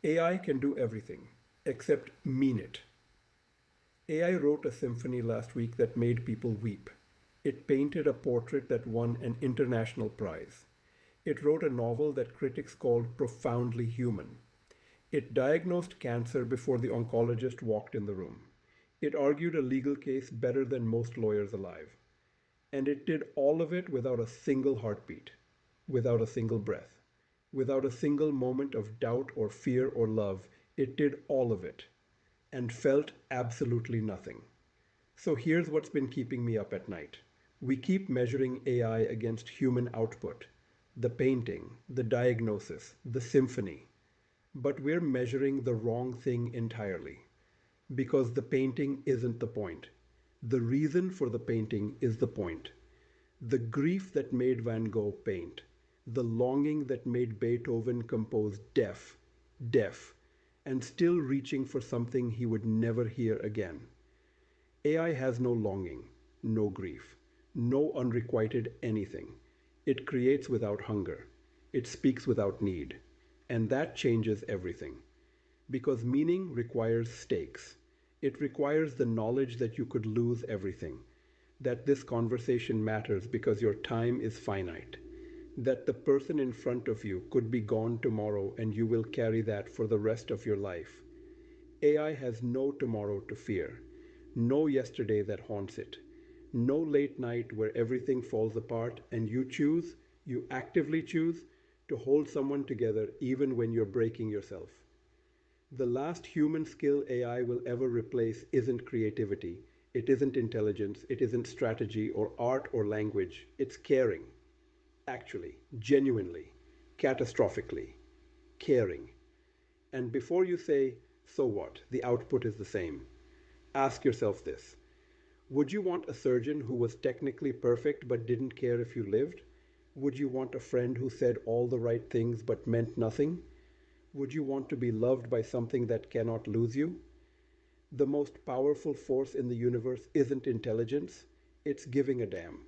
AI can do everything except mean it. AI wrote a symphony last week that made people weep. It painted a portrait that won an international prize. It wrote a novel that critics called profoundly human. It diagnosed cancer before the oncologist walked in the room. It argued a legal case better than most lawyers alive. And it did all of it without a single heartbeat, without a single breath, without a single moment of doubt or fear or love. It did all of it and felt absolutely nothing. So here's what's been keeping me up at night. We keep measuring AI against human output, the painting, the diagnosis, the symphony, but we're measuring the wrong thing entirely because the painting isn't the point. The reason for the painting is the point. The grief that made Van Gogh paint, the longing that made Beethoven compose deaf, and still reaching for something he would never hear again. AI has no longing, no grief, no unrequited anything. It creates without hunger. It speaks without need. And that changes everything. Because meaning requires stakes. It requires the knowledge that you could lose everything, that this conversation matters because your time is finite, that the person in front of you could be gone tomorrow and you will carry that for the rest of your life. AI has no tomorrow to fear, no yesterday that haunts it, no late night where everything falls apart and you actively choose to hold someone together even when you're breaking yourself. The last human skill AI will ever replace isn't creativity, it isn't intelligence, it isn't strategy or art or language. It's caring. Actually, genuinely, catastrophically, caring. And before you say, so what, the output is the same, ask yourself this. Would you want a surgeon who was technically perfect but didn't care if you lived? Would you want a friend who said all the right things but meant nothing? Would you want to be loved by something that cannot lose you? The most powerful force in the universe isn't intelligence, it's giving a damn.